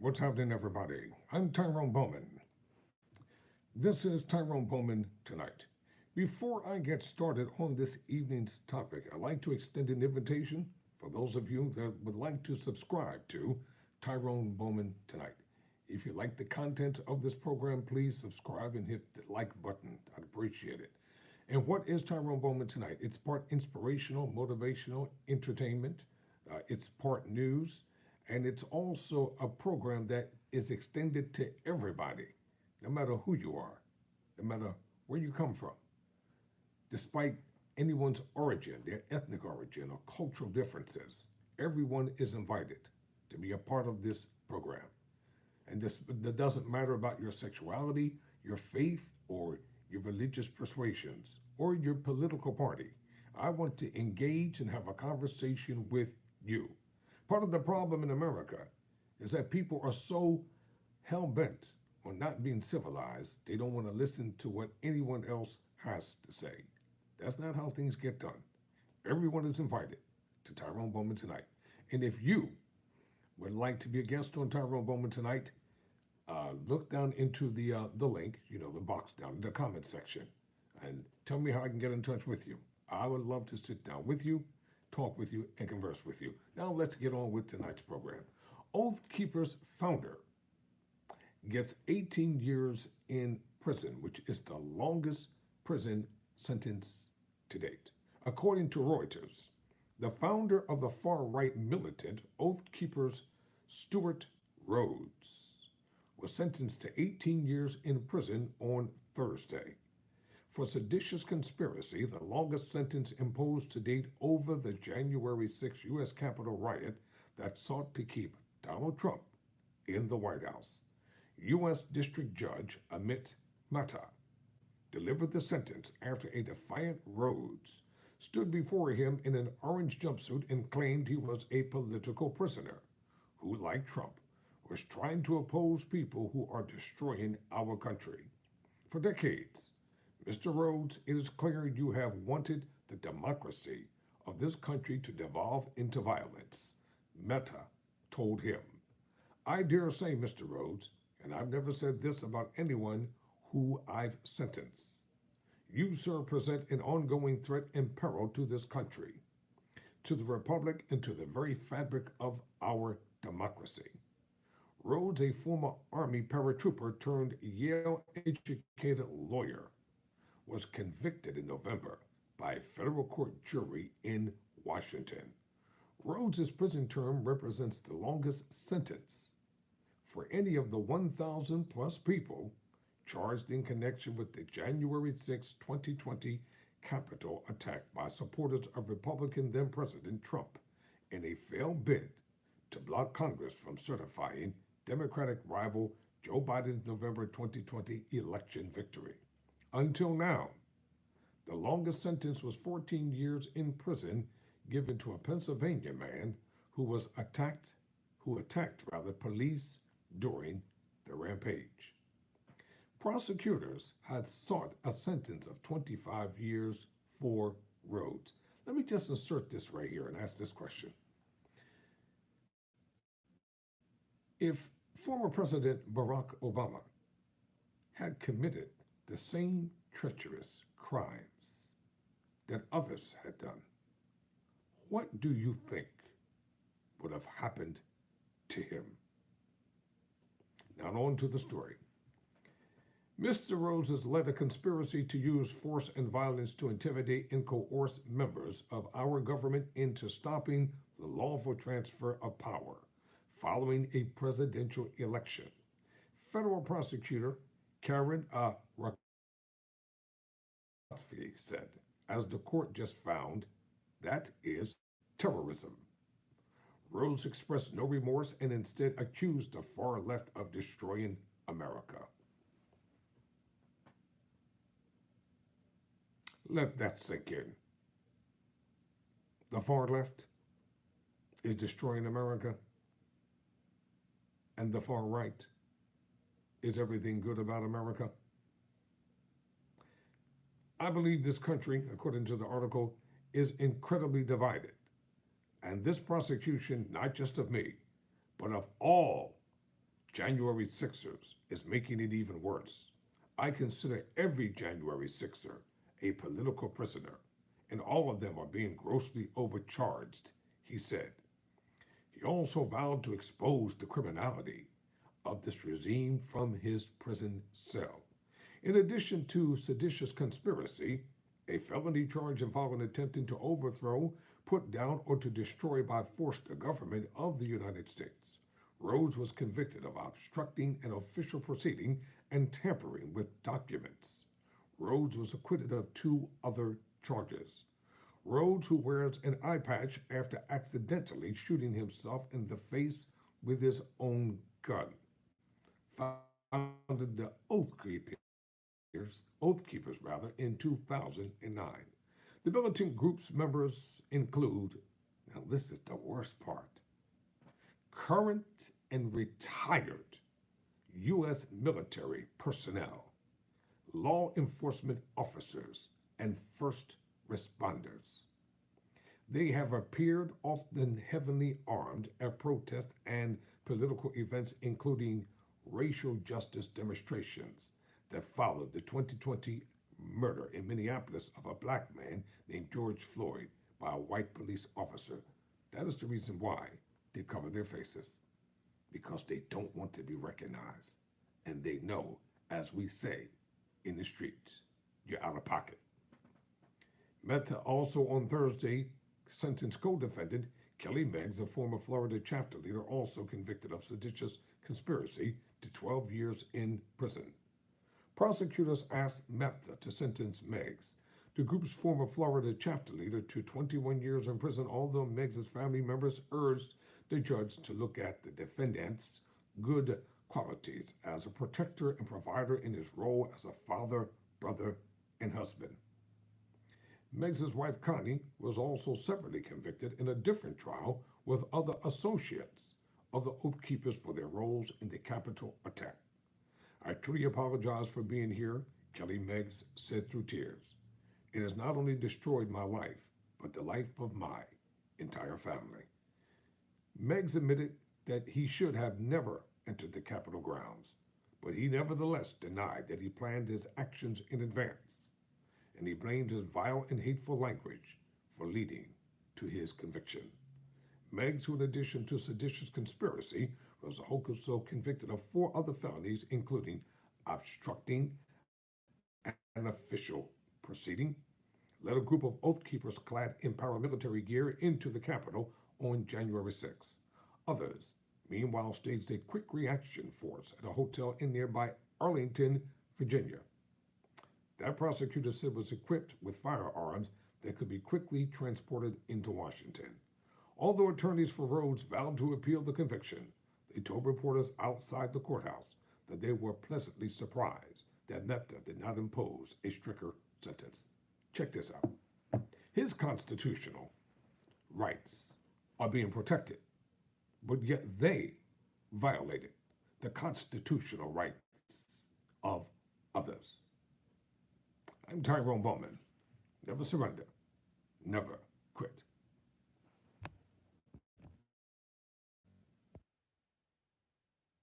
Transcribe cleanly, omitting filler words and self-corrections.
What's happening, everybody? I'm Tyrone Bowman. This is Tyrone Bowman Tonight. Before I get started on this evening's topic, I'd like to extend an invitation for those of you that would like to subscribe to Tyrone Bowman Tonight. If you like the content of this program, please subscribe and hit the like button. I'd appreciate it. And what is Tyrone Bowman Tonight? It's part inspirational, motivational, entertainment. It's part news, and it's also a program that is extended to everybody, no matter who you are, no matter where you come from, despite anyone's origin, their ethnic origin, or cultural differences. Everyone is invited to be a part of this program. And this that doesn't matter about your sexuality, your faith, or your religious persuasions, or your political party. I want to engage and have a conversation with you. Part of the problem in America is that people are so hell bent on not being civilized, they don't want to listen to what anyone else has to say. That's not how things get done. Everyone is invited to Tyrone Bowman Tonight. And if you would like to be a guest on Tyrone Bowman Tonight, look down into the link, the box down in the comment section, and tell me how I can get in touch with you. I would love to sit down with you, talk with you, and converse with you. Now let's get on with tonight's program. Oath Keepers founder gets 18 years in prison, which is the longest prison sentence to date. According to Reuters, the founder of the far-right militant Oath Keepers, Stuart Rhodes, was sentenced to 18 years in prison on Thursday for seditious conspiracy, the longest sentence imposed to date over the January 6 U.S. Capitol riot that sought to keep Donald Trump in the White House. U.S. District Judge Amit Mehta delivered the sentence after a defiant Rhodes stood before him in an orange jumpsuit and claimed he was a political prisoner who, like Trump, was trying to oppose people who are destroying our country. For decades, Mr. Rhodes, it is clear you have wanted the democracy of this country to devolve into violence, Mehta told him. I dare say, Mr. Rhodes, and I've never said this about anyone who I've sentenced. You, sir, present an ongoing threat and peril to this country, to the republic, and to the very fabric of our democracy. Rhodes, a former Army paratrooper turned Yale-educated lawyer, was convicted in November by a federal court jury in Washington. Rhodes' prison term represents the longest sentence for any of the 1,000 plus people charged in connection with the January 6, 2020 Capitol attack by supporters of Republican then President Trump in a failed bid to block Congress from certifying Democratic rival Joe Biden's November 2020 election victory. Until now, the longest sentence was 14 years in prison given to a Pennsylvania man who attacked police during the rampage. Prosecutors had sought a sentence of 25 years for Rhodes. Let me just insert this right here and ask this question. If former President Barack Obama had committed the same treacherous crimes that others had done, what do you think would have happened to him? Now on to the story. Mr. Rhodes has led a conspiracy to use force and violence to intimidate and coerce members of our government into stopping the lawful transfer of power following a presidential election. Federal prosecutor Karen Rakowski said, as the court just found, that is terrorism. Rhodes expressed no remorse and instead accused the far left of destroying America. Let that sink in. The far left is destroying America, and the far right is everything good about America. I believe this country, according to the article, is incredibly divided. And this prosecution, not just of me, but of all January Sixers is making it even worse. I consider every January Sixer a political prisoner, and all of them are being grossly overcharged, he said. He also vowed to expose the criminality of this regime from his prison cell. In addition to seditious conspiracy, a felony charge involving attempting to overthrow, put down, or to destroy by force the government of the United States. Rhodes was convicted of obstructing an official proceeding and tampering with documents. Rhodes was acquitted of two other charges. Rhodes, who wears an eye patch after accidentally shooting himself in the face with his own gun, founded the Oath Keepers in 2009. The militant group's members include, now this is the worst part, current and retired U.S. military personnel, law enforcement officers, and first responders. They have appeared often heavily armed at protests and political events, including racial justice demonstrations that followed the 2020 murder in Minneapolis of a black man named George Floyd by a white police officer. That is the reason why they cover their faces, because they don't want to be recognized. And they know, as we say in the streets, you're out of pocket. Meta also on Thursday sentenced co-defendant Kelly Meggs, a former Florida chapter leader, also convicted of seditious conspiracy, to 12 years in prison. Prosecutors asked Meta to sentence Meggs, the group's former Florida chapter leader, to 21 years in prison, although Meggs' family members urged the judge to look at the defendant's good qualities as a protector and provider in his role as a father, brother, and husband. Meggs' wife Connie was also separately convicted in a different trial with other associates of the Oath Keepers for their roles in the Capitol attack. I truly apologize for being here, Kelly Meggs said through tears. It has not only destroyed my life, but the life of my entire family. Meggs admitted that he should have never entered the Capitol grounds, but he nevertheless denied that he planned his actions in advance, and he blamed his vile and hateful language for leading to his conviction. Meggs, who in addition to seditious conspiracy, was also convicted of 4 other felonies, including obstructing an official proceeding, led a group of Oath Keepers clad in paramilitary gear into the Capitol on January 6th. Others, meanwhile, staged a quick reaction force at a hotel in nearby Arlington, Virginia. That prosecutor said was equipped with firearms that could be quickly transported into Washington. Although attorneys for Rhodes vowed to appeal the conviction, they told reporters outside the courthouse that they were pleasantly surprised that Meta did not impose a stricter sentence. Check this out. His constitutional rights are being protected, but yet they violated the constitutional rights of others. I'm Tyrone Bowman. Never surrender, never quit.